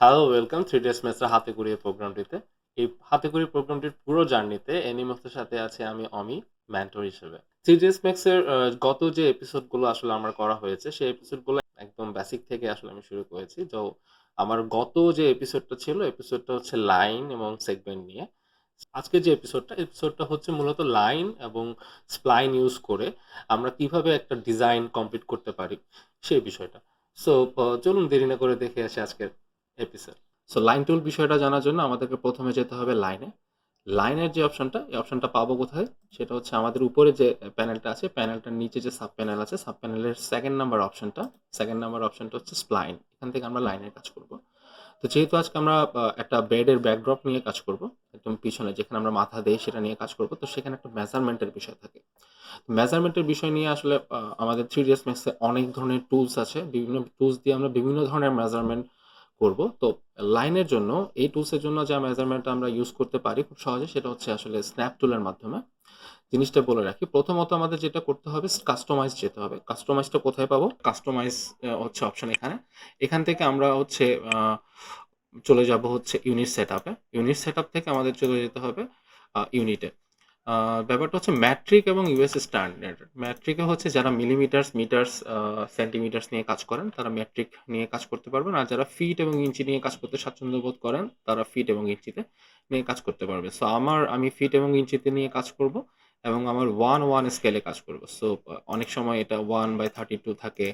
Hello, welcome 3 days ম্যাথসের হাতে করিয়ে প্রোগ্রামটিতে। এই হাতে করিয়ে প্রোগ্রামটির পুরো জার্নিতে এনিমসের সাথে আছে আমি অমি, মেন্টর হিসেবে। 3 ডেজ ম্যাথসের গত যে এপিসোডগুলো আসলে আমার করা হয়েছে, সেই এপিসোডগুলো একদম বেসিক থেকে আসলে আমি শুরু করেছি। তো আমার গত যে এপিসোডটা ছিল, এপিসোডটা হচ্ছে লাইন এবং সেগমেন্ট নিয়ে। আজকে যে এপিসোডটা হচ্ছে মূলত লাইন এবং স্প্লাইন ইউজ করে আমরা কিভাবে একটা ডিজাইন কমপ্লিট করতে পারি সেই বিষয়টা। সো চলুন দেরি না করে দেখে আসি আজকের এপিসোড। সো লাইন টুল বিষয়টা জানার জন্য আমাদেরকে প্রথমে যেতে হবে লাইনে। লাইনের যে অপশনটা, এই অপশনটা পাবো কোথায়? সেটা হচ্ছে আমাদের উপরে যে প্যানেলটা আছে, প্যানেলটার নিচে যে সাব প্যানেল আছে, সাব প্যানেলের সেকেন্ড নাম্বার অপশনটা হচ্ছে স্প্লাইন। এখান থেকে আমরা লাইনের কাজ করব। তো যেহেতু আজকে আমরা একটা বেডের ব্যাকড্রপ নিয়ে কাজ করব, একদম পিছনে যেখানে আমরা মাথা দেই সেটা নিয়ে কাজ করব, তো সেখানে একটা মেজারমেন্টের বিষয় থাকে। মেজারমেন্টের বিষয় নিয়ে আসলে আমাদের 3ds ম্যাথসে অনেক ধরনের টুলস আছে, বিভিন্ন টুলস দিয়ে আমরা বিভিন্ন ধরনের মেজারমেন্ট করব। তো লাইনের জন্য, এই টুলসের জন্য যা মেজারমেন্ট আমরা ইউজ করতে পারি খুব সহজে, সেটা হচ্ছে আসলে স্ন্যাপ টুলের মাধ্যমে। জিনিসটা বলে রাখি, প্রথমত আমাদের যেটা করতে হবে, কাস্টমাইজ যেতে হবে। কাস্টমাইজটা কোথায় পাবো? কাস্টমাইজ হচ্ছে অপশন এখানে। এখান থেকে আমরা হচ্ছে চলে যাব হচ্ছে ইউনিট সেট আপে। ইউনিট সেট আপ থেকে আমাদের চলে যেতে হবে ইউনিটে। ব্যাপারটা হচ্ছে ম্যাট্রিক এবং ইউএস স্ট্যান্ডার্ড। ম্যাট্রিকে হচ্ছে যারা মিলিমিটার্স, মিটার্স, সেন্টিমিটার্স নিয়ে কাজ করেন তারা ম্যাট্রিক নিয়ে কাজ করতে পারবেন, আর যারা ফিট এবং ইঞ্চি নিয়ে কাজ করতে স্বাচ্ছন্দ্য বোধ করেন তারা ফিট এবং ইঞ্চিতে নিয়ে কাজ করতে পারবে। সো আমি ফিট এবং ইঞ্চিতে নিয়ে কাজ করব এবং আমার 1/1 স্কেলে কাজ করব। সো অনেক সময় এটা 1/32 থাকে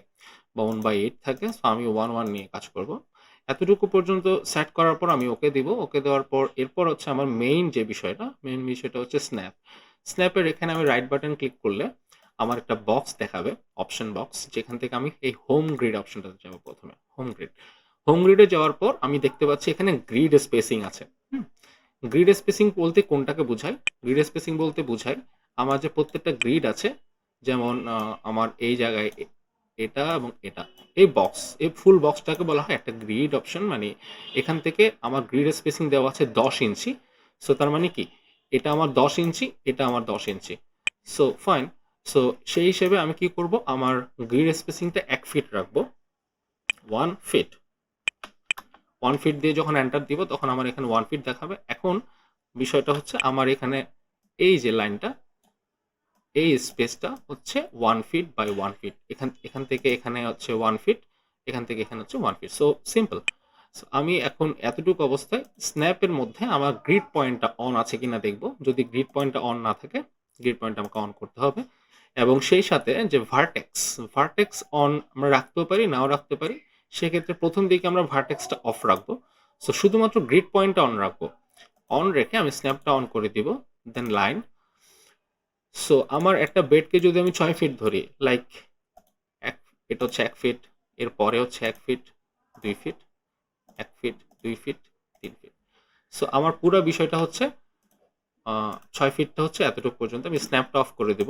বা 1/8 থাকে। সো আমি 1/1 নিয়ে কাজ করব। এতটুকু পর্যন্ত সেট করার পর আমি ওকে দিব। ওকে দেওয়ার পর এরপর হচ্ছে আমার মেইন বিষয়টা হচ্ছে স্ন্যাপ। স্ন্যাপের এখানে আমি রাইট বাটন ক্লিক করলে আমার একটা বক্স দেখাবে, অপশন বক্স, যেখান থেকে আমি এই হোম গ্রিড অপশনটাতে যাব। প্রথমে হোম গ্রিডে যাওয়ার পর আমি দেখতে পাচ্ছি এখানে গ্রিড স্পেসিং আছে। গ্রিড স্পেসিং বলতে কোনটাকে বোঝায়? গ্রিড স্পেসিং বলতে বোঝায় আমার যে প্রত্যেকটা গ্রিড আছে, যেমন আমার এই জায়গায় এটা এবং এটা, এই ফুল বক্সটাকে বলা হয় একটা গ্রিড অপশন। মানে এখান থেকে আমার গ্রিড স্পেসিং দেওয়া আছে 10 ইঞ্চি। সো তার মানে কি, এটা আমার 10 ইঞ্চি, এটা আমার 10 ইঞ্চি। So fine. সো সেই হিসেবে আমি কি করব, আমার গ্রিড স্পেসিংটা 1 ফিট রাখবো। 1 ফিট, 1 ফিট দিয়ে যখন এন্টার দিব তখন আমার এখানে 1 ফিট দেখাবে। এখন বিষয়টা হচ্ছে আমার এখানে এই যে লাইনটা, এই স্পেসটা হচ্ছে 1 ফিট বাই 1 ফিট। এখান থেকে এখানে হচ্ছে 1 ফিট, এখান থেকে এখানে হচ্ছে 1 ফিট। So simple. আমি এখন এতটুকু অবস্থায় স্ন্যাপের মধ্যে আমার গ্রিড পয়েন্টটা অন আছে কিনা দেখব। যদি গ্রিড পয়েন্টটা অন না থাকে, গ্রিড পয়েন্ট আমাকে অন করতে হবে। এবং সেই সাথে যে ভার্টেক্স অন আমরা রাখতেও পারি, নাও রাখতে পারি। সেক্ষেত্রে প্রথম দিকে আমরা ভার্টেক্সটা অফ রাখবো। সো শুধুমাত্র গ্রিড পয়েন্টটা অন রাখবো। অন রেখে আমি স্ন্যাপটা অন করে দিব, দেন লাইন। সো আমার একটা বেডকে যদি আমি 6 ফিট ধরি, লাইক এটা হচ্ছে 1 ফিট, এর পরে হচ্ছে 1 feet, 2 feet, 1 feet, 2 feet, 3 feet. So আমার পুরো বিষয়টা হচ্ছে 6 ফিটটা হচ্ছে এতটুকু পর্যন্ত। আমি স্ন্যাপটা অফ করে দেব।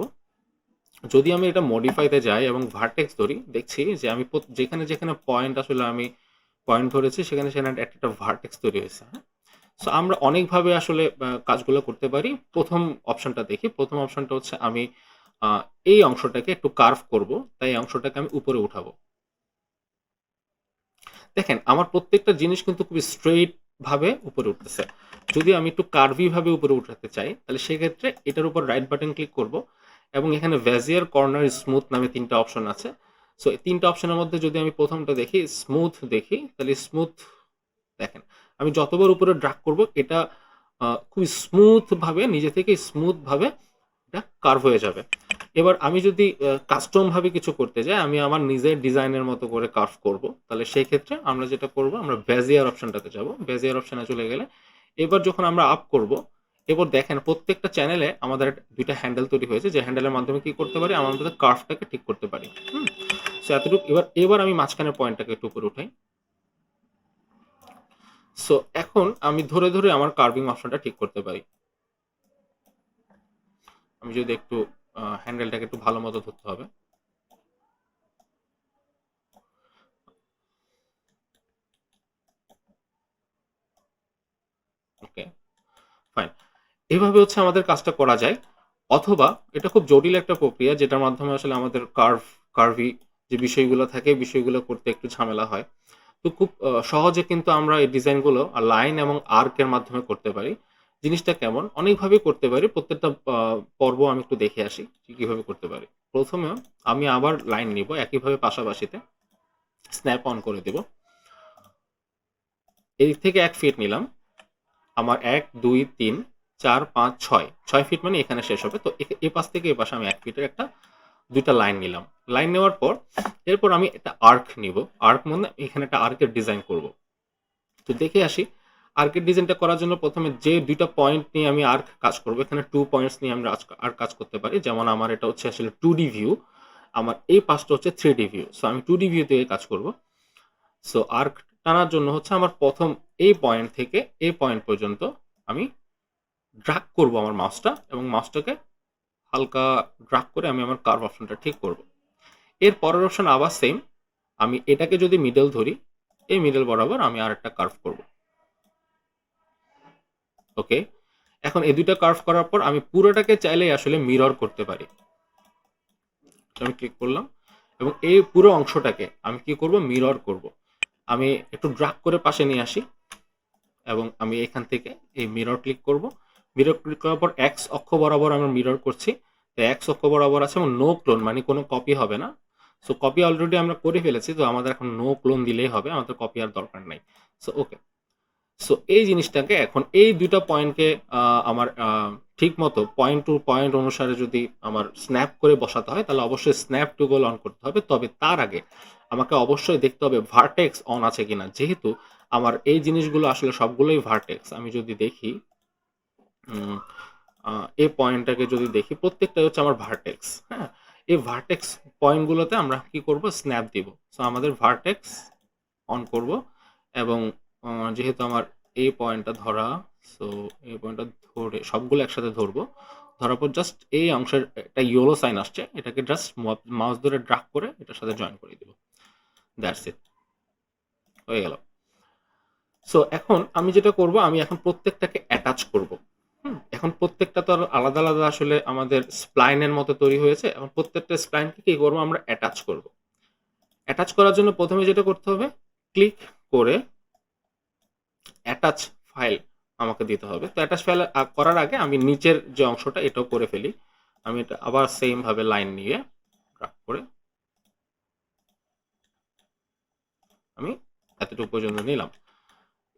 যদি আমি এটা মডিফাইতে যাই এবং ভার্টেক্স ধরি, দেখছি যে আমি যেখানে যেখানে পয়েন্ট আসলে আমি পয়েন্ট ধরেছি সেখানে সেখানে একটা ভার্টেক্স তৈরি হয়েছে। হ্যাঁ, সো আমরা অনেকভাবে আসলে কাজগুলো করতে পারি। প্রথম অপশনটা দেখি। প্রথম অপশনটা হচ্ছে আমি এই অংশটাকে একটু কার্ভ করব, তাই এই অংশটাকে আমি উপরে উঠাবো। দেখেন আমার প্রত্যেকটা জিনিস কিন্তু খুবই স্ট্রেইট ভাবে উপরে উঠতেছে। যদি আমি একটু কার্ভি ভাবে উপরে উঠাতে চাই, তাহলে সেক্ষেত্রে এটার উপর রাইট বাটন ক্লিক করব এবং এখানে ভেজিয়ার, কর্নার, স্মুথ নামে 3টা অপশন আছে। সো এই 3টা অপশনের মধ্যে যদি আমি প্রথমটা দেখি, স্মুথ দেখি, তাহলে স্মুথ দেখেন আমি যতবার উপরে ড্রাগ করব এটা খুব স্মুথ ভাবে, নিজে থেকে স্মুথ ভাবে এটা কার্ভ হয়ে যাবে। এবার আমি যদি কাস্টম ভাবে কিছু করতে যাই, আমি আমার নিজের ডিজাইনের মতো করে কার্ভ করব, তাহলে সেই ক্ষেত্রে আমরা যেটা করব, আমরা বেজিয়ার অপশনটাতে যাব। বেজিয়ার অপশনে চলে গেলে এবার যখন আমরা আপ করব, এবার দেখেন প্রত্যেকটা চ্যানেলে আমাদের 2টা হ্যান্ডেল তৈরি হয়েছে, যে হ্যান্ডেলের মাধ্যমে কি করতে পারি, আমাদের কার্ভটাকে ঠিক করতে পারি। সো এতটুকু। এবার আমি মাঝখানের পয়েন্টটাকে একটু উপরে উঠাই। সো এখন আমি ধরে ধরে আমার কার্ভিং অপশনটা ঠিক করতে পারি। আমি যদি একটু হ্যান্ডেলটাকে একটু ভালো মতো ধরতে হবে। ওকে, ফাইন। এভাবে হচ্ছে আমাদের কাজটা করা যায়। অথবা এটা খুব জটিল একটা প্রক্রিয়া, যেটার মাধ্যমে আসলে আমাদের কার্ভি যে বিষয়গুলো থাকে, বিষয়গুলো করতে একটু ঝামেলা হয়। তো তো খুব সহজে কিন্তু আমরা এই ডিজাইনগুলো লাইন এবং আর্কের মাধ্যমে করতে পারি। জিনিসটা কেমন? অনেকভাবেই করতে পারি। প্রত্যেকটা পর্ব আমি একটু দেখে আসি যে কিভাবে করতে পারি। ১ম এ আমি আবার লাইন নিব একইভাবে পাশাপাশিতে। স্ন্যাপ অন করে দেব। এদিক থেকে ১ ফিট নিলাম। আমার ১, ২, ৩, ৪, ৫, ৬। ৬ ফিট মানে এখানে শেষ হবে। তো এ পাশ থেকে এ পাশে আমি ১ ফিটের একটা ২ টা লাইন নিলাম। লাইন নেওয়ার পর এরপর আমি একটা আর্ক নিব। আর্ক মানে এখানে একটা আর্কের ডিজাইন করব। তো দেখে আসি আর্কের ডিজাইনটা করার জন্য ১ম এ যে ২ টা পয়েন্ট নিয়ে আমি আর্ক কাজ করব, এখানে 2 পয়েন্টস নিয়ে আমরা আর্ক কাজ করতে পারি। যেমন আমার এটা হচ্ছে আসলে 2D ভিউ। আমার এই পাশটা হচ্ছে 3D ভিউ। সো আমি 2D ভিউ থেকে কাজ করব। সো আর্ক টানার জন্য হচ্ছে আমার ১ম এই পয়েন্ট থেকে এই পয়েন্ট পর্যন্ত আমি ড্রাগ করব আমার মাউসটা এবং মাউসটাকে হালকা ড্রাগ করে আমি আমার কার্ভ অপশনটা ঠিক করব। এর পরের অপশন আবার সেম। আমি এটাকে যদি মিডল ধরি, এই মিডল বরাবর আমি আরেকটা কার্ভ করব। ওকে, এখন এই দুইটা কার্ভ করার পর আমি পুরোটাকে চাইলেই আসলে মিরর করতে পারি। আমি ক্লিক করলাম এবং এই পুরো অংশটাকে আমি কি করব? মিরর করব। আমি একটু ড্রাগ করে পাশে নিয়ে আসি এবং আমি এখান থেকে এই মিরর ক্লিক করব। মিরর ক্লিক করার পর এক্স অক্ষ বরাবর আমরা মিরর করছি। তো এক্স অক্ষ বরাবর আছে এবং নো ক্লোন মানে কোনো কপি হবে না। সো কপি অলরেডি আমরা করে ফেলেছি, তো আমাদের এখন নো ক্লোন দিলেই হবে, আমাদের কপি আর দরকার নাই। সো ওকে, সো এই জিনিসটাকে এখন এই দুইটা পয়েন্টকে আমার ঠিক মতো পয়েন্ট টু পয়েন্ট অনুসারে যদি আমার স্ন্যাপ করে বসাতে হয় তাহলে অবশ্যই স্ন্যাপ টুগল অন করতে হবে। তবে তার আগে আমাকে অবশ্যই দেখতে হবে ভার্টেক্স অন আছে কিনা, যেহেতু আমার এই জিনিসগুলো আসলে সবগুলোই ভার্টেক্স। আমি যদি দেখি এই পয়েন্টটাকে যদি দেখি প্রত্যেকটাই হচ্ছে আমার ভার্টেক্স। হ্যাঁ, এই ভার্টেক্স পয়েন্টগুলোতে আমরা কি করব? স্ন্যাপ দিব। সো আমাদের ভার্টেক্স অন করব এবং যেহেতু আমার এই পয়েন্টটা ধরা, সো এই পয়েন্টটা ধরে সবগুলো একসাথে ধরবো। ধরার পর জাস্ট এই অংশের একটা ইয়েলো সাইন আসছে, এটাকে জাস্ট মাউস ধরে ড্রাগ করে এটার সাথে জয়েন করে দিব। দ্যাটস ইট, হয়ে গেল। সো এখন আমি যেটা করব, আমি এখন প্রত্যেকটাকে অ্যাটাচ করব। এখন প্রত্যেকটা তো আর আলাদা আলাদা আসলে আমাদের স্প্লাইনের মতো তৈরি হয়েছে। এখন প্রত্যেকটা স্প্লাইনকে কি করবো? আমরা অ্যাটাচ করব। অ্যাটাচ করার জন্য প্রথমে যেটা করতে হবে, ক্লিক করে অ্যাটাচ ফাইল আমাকে দিতে হবে। তো অ্যাটাচ ফাইল করার আগে আমি নিচের যে অংশটা এটাও করে ফেলি। আমি এটা আবার সেম ভাবে লাইন নিয়ে ড্রাগ করে আমি এতটুকু পর্যন্ত নিলাম।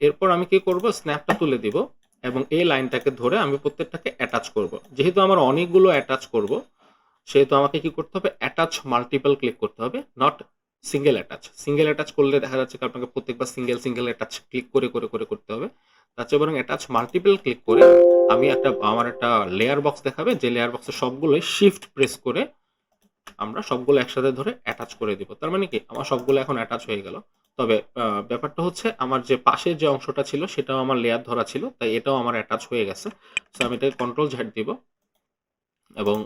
এরপর আমি কি করব? স্ন্যাপটা তুলে দিব এবং এই লাইনটাকে ধরে আমি প্রত্যেকটাকে অ্যাটাচ করব। যেহেতু আমার অনেকগুলো অ্যাটাচ করব, সেহেতু আমাকে কি করতে হবে? অ্যাটাচ মাল্টিপল ক্লিক করতে হবে, not single attach. Single attach করলে দেখা যাচ্ছে কি আপনাকে প্রত্যেকবার সিঙ্গেল সিঙ্গেল অ্যাটাচ ক্লিক করে করে করে করতে হবে। তার চেয়ে বরং অ্যাটাচ মাল্টিপল ক্লিক করে আমি আমার একটা লেয়ার বক্স দেখাবে, যে লেয়ার বক্সের সবগুলোই শিফট প্রেস করে আমরা সবগুলো একসাথে ধরে অ্যাটাচ করে দিব। তার মানে কি আমার সবগুলো এখন অ্যাটাচ হয়ে গেল। তবে ব্যাপারটা হচ্ছে আমার যে পাশের যে অংশটা ছিল সেটাও আমার লেয়ার ধরা ছিল, তাই এটাও আমার অ্যাটাচ হয়ে গেছে। সো আমি এটাকে কন্ট্রোল ঝাট দিব এবং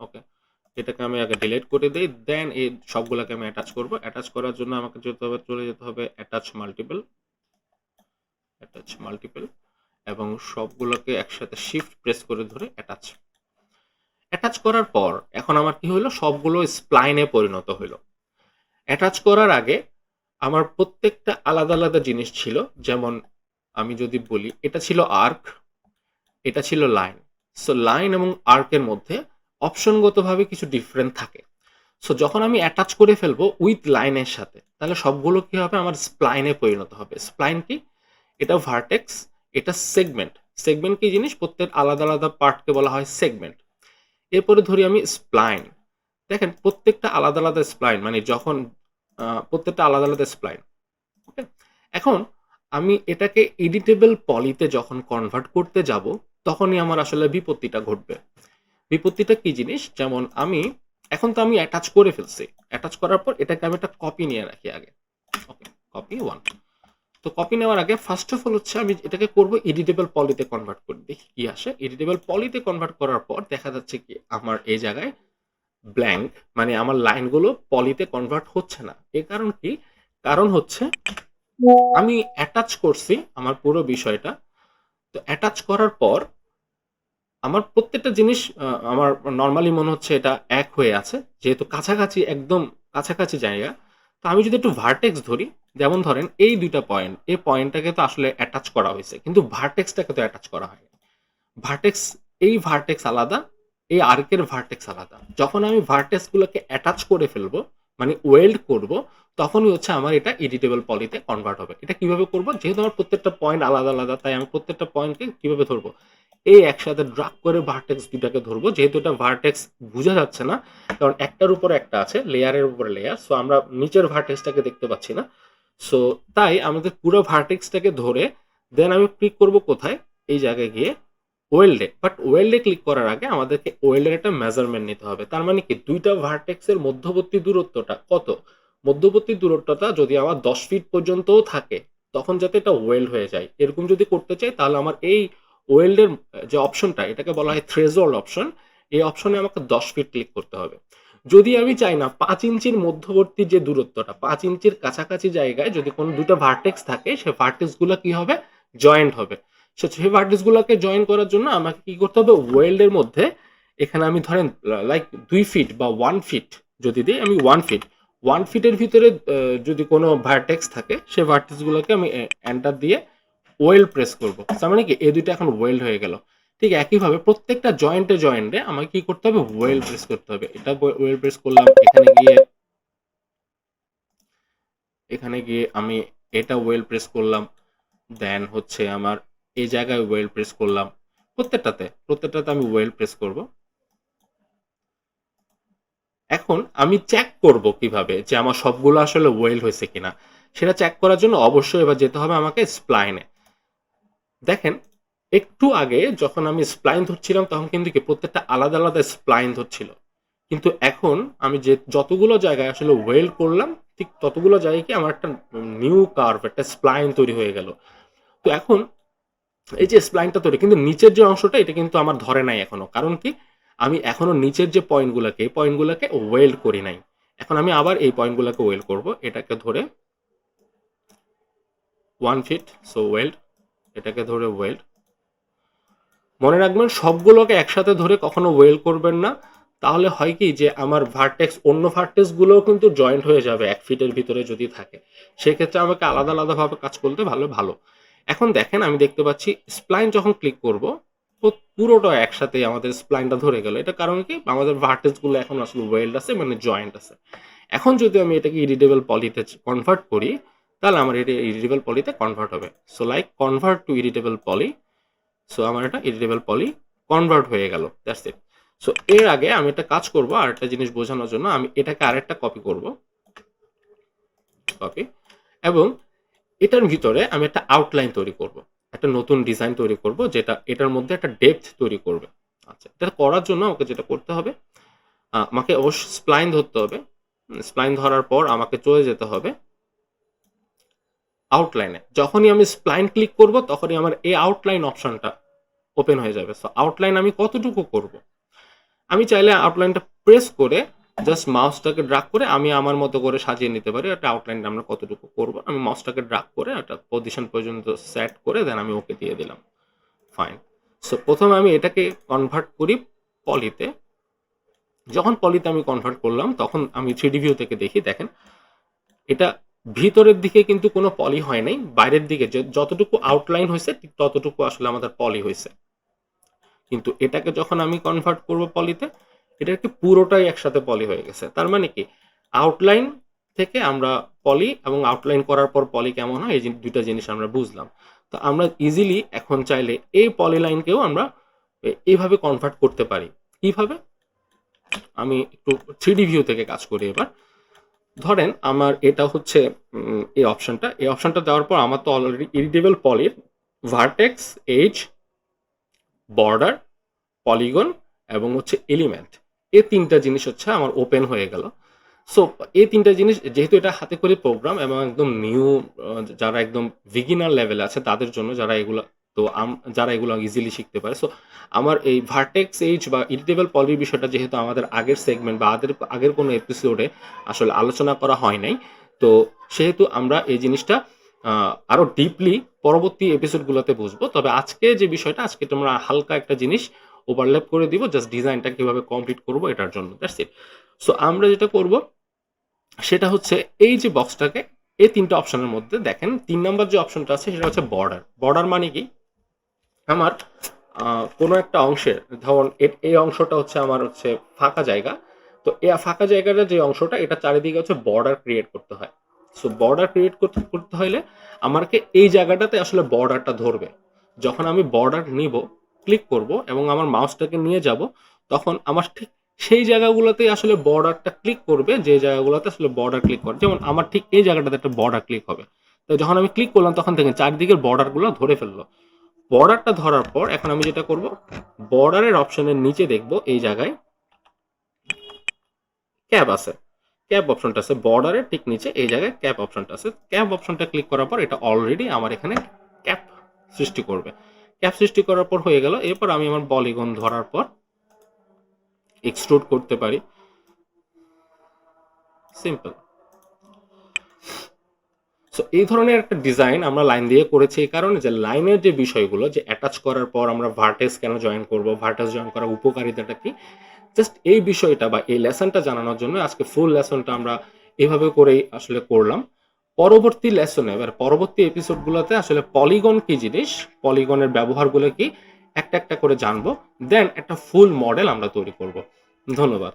ওকে, এটাকে আমি আগে ডিলিট করে দিই, দেন এই সবগুলোকে আমি অ্যাটাচ করব। অ্যাটাচ করার জন্য আমাকে চলে যেতে হবে অ্যাটাচ মাল্টিপল এবং সবগুলোকে একসাথে শিফট প্রেস করে ধরে অ্যাটাচ। অ্যাটাচ করার পর এখন আমার কি হলো? সবগুলো স্প্লাইনে পরিণত হলো। অ্যাটাচ করার আগে আমার প্রত্যেকটা আলাদা আলাদা জিনিস ছিল। যেমন আমি যদি বলি, এটা ছিল আর্ক, এটা ছিল লাইন। সো লাইন এবং আর্কের মধ্যে অপশনগতভাবে কিছু ডিফারেন্ট থাকে। সো যখন আমি অ্যাটাচ করে ফেলবো উইথ লাইনের সাথে, তাহলে সবগুলো কি হবে? আমার স্প্লাইনে পরিণত হবে। স্প্লাইন কি? এটা ভার্টেক্স, এটা সেগমেন্ট। সেগমেন্ট কি জিনিস? প্রত্যেক আলাদা আলাদা পার্টকে বলা হয় সেগমেন্ট। এরপরে ধরি আমি স্প্লাইন। দেখেন প্রত্যেকটা আলাদা আলাদা স্প্লাইন, মানে যখন প্রত্যেকটা আলাদা আলাদা স্প্লাইন। ওকে, এখন আমি এটাকে এডিটেবল পলিতে যখন কনভার্ট করতে যাব, তখনই আমার আসলে বিপত্তিটা ঘটবে। বিপত্তিটা কি জিনিস? যেমন আমি এখন তো আমি অ্যাটাচ করে ফেলছি। অ্যাটাচ করার পর এটাকে আমি একটা কপি নিয়ে রাখি আগে। ওকে, কপি 1। তো কপি নেওয়ার আগে ফার্স্ট অফ অল হচ্ছে আমি এটাকে করব এডিটেবল পলিতে কনভার্ট করে, দেখি কি আসে। এডিটেবল পলিতে কনভার্ট করার পর দেখা যাচ্ছে কি আমার এই জায়গায় ব্ল্যাঙ্ক, মানে আমার লাইনগুলো পলিতে কনভার্ট হচ্ছে না। এর কারণ কি? কারণ হচ্ছে আমি অ্যাটাচ করছি আমার পুরো বিষয়টা। তো অ্যাটাচ করার পর আমার প্রত্যেকটা জিনিস আমার নরমালি মনে হচ্ছে এটা এক হয়ে আছে। যেহেতু কাছাকাছি একদম কাছাকাছি জায়গা। তো আমি যদি একটু ভার্টেক্স ধরি, যেমন ধরেন এই ২ টা পয়েন্ট, এই পয়েন্টটাকে তো আসলে অ্যাটাচ করা হইছে। কিন্তু ভার্টেক্সটাকে তো অ্যাটাচ করা হয়নি। ভার্টেক্স এই ভার্টেক্স আলাদা, এই আর্কের ভার্টেক্স আলাদা। যখন আমি ভার্টেক্স গুলোকে অ্যাটাচ করে ফেলবো, মানে ওয়েল্ড করব, তখনই হচ্ছে আমার এটা এডিটেবল পলিতে কনভার্ট হবে। এটা কিভাবে করব? যেহেতু আমার প্রত্যেকটা পয়েন্ট আলাদা আলাদা, তাই আমি প্রত্যেকটা পয়েন্টকে কিভাবে ধরবো? এই একসাথে ড্রাগ করে ভার্টেক্স দুটাকে ধরবো। যেহেতু এটা ভার্টেক্স বোঝা যাচ্ছে না, কারণ একটার উপর একটা আছে, লেয়ারের উপর লেয়ার, সো আমরা নিচের ভার্টেক্সটাকে দেখতে পাচ্ছি না। সো তাই আমাদের পুরো ভার্টেক্সটাকে ধরে দেন আমি ক্লিক করব কোথায়? এই জায়গায় গিয়ে ওয়েল্ডে। বাট ওয়েল্ডে ক্লিক করার আগে আমাদেরকে ওয়েল্ডের একটা মেজারমেন্ট নিতে হবে। তার মানে কি, দুইটা ভার্টেক্সের মধ্যবর্তী দূরত্বটা কত? মধ্যবর্তী দূরত্বটা যদি আমার 10 ফিট পর্যন্তও থাকে, তখন যাতে এটা ওয়েল্ড হয়ে যায়। এরকম যদি করতে চাই, তাহলে আমার এই ওয়েল্ডের যে অপশনটা, এটাকে বলা হয় থ্রেশহোল্ড অপশন। এই অপশনে আমাকে 10 ফিট ক্লিক করতে হবে। যদি আমি চাই না 5 ইঞ্চির মধ্যবর্তী যে দূরত্বটা, 5 ইঞ্চির কাছাকাছি জায়গায় যদি কোনো দুটো ভার্টেক্স থাকে, সে ভার্টেক্স গুলো কি হবে? জয়েন্ট হবে। সেই ভার্টেক্স গুলোকে জয়েন করার জন্য আমাকে কি করতে হবে? ওয়েল্ডের মধ্যে এখানে আমি ধরেন লাইক 2 ফিট বা 1 ফিট যদি দিই, আমি 1 ফিট 1 ফিটের ভিতরে যদি কোনো ভার্টেক্স থাকে, সেই ভার্টেক্স গুলোকে আমি এন্টার দিয়ে ওয়েল্ড প্রেস করব। তার মানে কি, এই দুইটা এখন ওয়েল্ড হয়ে গেল। ঠিক একইভাবে প্রত্যেকটা জয়েন্টে জয়েন্টে আমাকে কি করতে হবে? ওয়েল্ড প্রেস করতে হবে। এটা ওয়েল্ড প্রেস করলাম, এখানে গিয়ে আমি এটা ওয়েল্ড প্রেস করলাম, দেন হচ্ছে আমার এই জায়গায় ওয়েল্ড প্রেস করলাম। প্রত্যেকটাতে আমি ওয়েল্ড প্রেস করব। এখন আমি চেক করব কিভাবে যে আমার সবগুলো আসলে ওয়েল্ড হয়েছে কিনা। সেটা চেক করার জন্য অবশ্যই এবার যেতে হবে আমাকে স্প্লাইনে। দেখেন, একটু আগে যখন আমি স্প্লাইন ধরছিলাম, তখন কিন্তু কি প্রত্যেকটা আলাদা আলাদা স্প্লাইন ধরছিল। কিন্তু এখন আমি যে যতগুলো জায়গায় আসলে ওয়েল্ড করলাম, ঠিক ততগুলো জায়গায় কি আমার একটা নিউ কার্ভ, একটা স্প্লাইন তৈরি হয়ে গেল। তো এখন এই যে স্প্লাইনটা তৈরি, কিন্তু নিচের যে অংশটা, এটা কিন্তু আমার ধরে নাই এখনো। কারণ কি, আমি এখনো নিচের যে পয়েন্টগুলোকে ওয়েল্ড করি নাই। এখন আমি আবার এই পয়েন্টগুলোকে ওয়েল্ড করব। এটাকে ধরে 1 ফিট, সো ওয়েল্ড। এটাকে ধরে ওয়েল্ড। মনে রাখবেন, সবগুলোকে একসাথে ধরে কখনো ওয়েল্ড করবেন না। তাহলে হয় কি, যে আমার ভার্টেক্স, অন্য ভার্টেক্স গুলোও কিন্তু জয়েন্ট হয়ে যাবে 1 ফিটের ভিতরে যদি থাকে। সেক্ষেত্রে আমাকে আলাদা আলাদা ভাবে কাজ করতে ভালো। এখন দেখেন, আমি দেখতে পাচ্ছি স্প্লাইন যখন ক্লিক করব, পুরোটা একসাথে আমাদের স্প্লাইনটা ধরে গেল। এটা কারণ কি, আমাদের ভার্টেক্স গুলো এখন আসলে ওয়েল্ড আছে, মানে জয়েন্ট আছে। এখন যদি আমি এটাকে ইরিটেবল পলিতে কনভার্ট করি, তাহলে আমার এটা ইরিটেবল পলিতে কনভার্ট হবে। So like convert to irreducible poly. So আমার এটা ইরিটেবল পলি কনভার্ট হয়ে গেল। That's it. সো এর আগে আমি একটা কাজ করব, আর একটা জিনিস বোঝানোর জন্য আমি এটাকে আরেকটা কপি করব। কপি। এবং এটার ভিতরে আমি একটা আউটলাইন তৈরি করব, একটা নতুন ডিজাইন তৈরি করব, যেটা এটার মধ্যে একটা ডেপথ তৈরি করবে। আচ্ছা, এটা করার জন্য আমাকে যেটা করতে হবে, আমাকে অবশ্যই স্প্লাইন ধরতে হবে। স্প্লাইন ধরার পর আমাকে চলে যেতে হবে আউটলাইনে। যখনই আমি স্প্লাইন ক্লিক করব, তখনই আমার এই আউটলাইন অপশনটা ওপেন হয়ে যাবে। সো আউটলাইন আমি কতটুকু করব? আমি চাইলে আউটলাইনটা প্রেস করে জাস্ট মাউসটাকে ড্রাগ করে আমি আমার মতো করে সাজিয়ে নিতে পারি। একটা আউটলাইনটা আমরা কতটুকু করব, আমি মাউসটাকে ড্রাগ করে একটা পজিশন পর্যন্ত সেট করে দেন আমি ওকে দিয়ে দিলাম। ফাইন। সো প্রথমে আমি এটাকে কনভার্ট করি পলিতে। যখন পলিতে আমি কনভার্ট করলাম, তখন আমি 3D ভিউ থেকে দেখি, দেখেন এটা ভিতরের দিকে কিন্তু কোনো পলি হয় নাই, বাইরের দিকে যতটুকু আউটলাইন হয়েছে ঠিক ততটুকু আসলে আমাদের পলি হয়েছে। কিন্তু এটাকে যখন আমি কনভার্ট করব পলিতে, এটাকে পুরোটাই একসাথে পলি হয়ে গেছে। তার মানে কি, আউটলাইন থেকে আমরা পলি, এবং আউটলাইন করার পর পলি কেমন হয়, এই দুইটা জিনিস আমরা বুঝলাম। তো আমরা ইজিলি এখন চাইলে এই পলি লাইনকেও আমরা এইভাবে কনভার্ট করতে পারি। কিভাবে? আমি একটু 3D ভিউ থেকে কাজ করি এবার। ধরেন আমার এটা হচ্ছে এই অপশনটা দেওয়ার পর আমার তো অলরেডি ইরিটেবল পলির ভার্টেক্স, এজ, বর্ডার, পলিগন এবং হচ্ছে এলিমেন্ট, এই তিনটা জিনিস হচ্ছে আমার ওপেন হয়ে গেল। সো এই তিনটা জিনিস, যেহেতু এটা হাতে করে প্রোগ্রাম এবং একদম নিউ, যারা একদম বিগিনার লেভেলে আছে তাদের জন্য, যারা এগুলো ইজিলি শিখতে পারে। সো আমার এই ভার্টেক্স, এজ বা ইরিটেবল পলির বিষয়টা যেহেতু আমাদের আগের সেগমেন্ট বা আগের কোনো এপিসোডে আসলে আলোচনা করা হয় নাই, তো সেহেতু আমরা এই জিনিসটা আরো ডিপলি পরবর্তী এপিসোডগুলোতে বুঝবো। তবে আজকে যে বিষয়টা, আজকে তোমরা হালকা একটা জিনিস ওভারল্যাপ করে দিব জাস্ট ডিজাইনটা কিভাবে কমপ্লিট করব এটার জন্য। That's it. সো আমরা যেটা করব সেটা হচ্ছে এই যে বক্সটাকে এই ৩টা অপশনের মধ্যে দেখেন ৩ নাম্বার যে অপশনটা আছে সেটা হচ্ছে বর্ডার। বর্ডার মানে কি? আমার কোনো একটা অংশের ধরুন এই অংশটা হচ্ছে আমার হচ্ছে ফাঁকা জায়গা। তো এই ফাঁকা জায়গাটার যে অংশটা এটা চারিদিকে হচ্ছে বর্ডার ক্রিয়েট করতে হয়। সো বর্ডার ক্রিয়েট করতে হইলে আমাকে এই জায়গাটাতে আসলে বর্ডারটা ধরবে। যখন আমি বর্ডার নিব, ক্লিক করব এবং আমার মাউসটাকে নিয়ে যাব, তখন আমার ঠিক সেই জায়গাগুলোতেই আসলে বর্ডারটা ক্লিক করবে যে জায়গাগুলোতে আসলে বর্ডার ক্লিক করে। যেমন আমার ঠিক এই জায়গাটাতে একটা বর্ডার ক্লিক হবে। তো যখন আমি ক্লিক করলাম তখন দেখেন চারদিকের বর্ডারগুলো ধরে ফেললো। বর্ডারটা ধরার পর এখন আমি যেটা করব, বর্ডারের অপশনের নিচে দেখব এই জায়গায় ক্যাপ আছে, ক্যাপ অপশনটা আছে বর্ডারের ঠিক নিচে এই জায়গায় ক্যাপ অপশনটা আছে। ক্যাপ অপশনটা ক্লিক করার পর এটা অলরেডি আমার এখানে ক্যাপ সৃষ্টি করবে। ক্যাপ সৃষ্টি করার পর হয়ে গেল। এরপর আমি আমার পলিগন ধরার পর এক্সট্রুড করতে পারি। সিম্পল। সো এই ধরনের একটা ডিজাইন আমরা লাইন দিয়ে করেছি এই কারণে যে লাইনের যে বিষয়গুলো যে অ্যাটাচ করার পর আমরা ভার্টেক্স কেন জয়েন করব, ভার্টেক্স জয়েন করার উপকারিতাটা কি, জাস্ট এই বিষয়টা বা এই লেসনটা জানানোর জন্য আজকে ফুল লেসনটা আমরা এভাবে করেই আসলে করলাম। পরবর্তী লেসনে এবার পরবর্তী এপিসোডগুলোতে আসলে পলিগন কি জিনিস, পলিগনের ব্যবহারগুলো কি একটা একটা করে জানবো, দেন একটা ফুল মডেল আমরা তৈরি করব। ধন্যবাদ।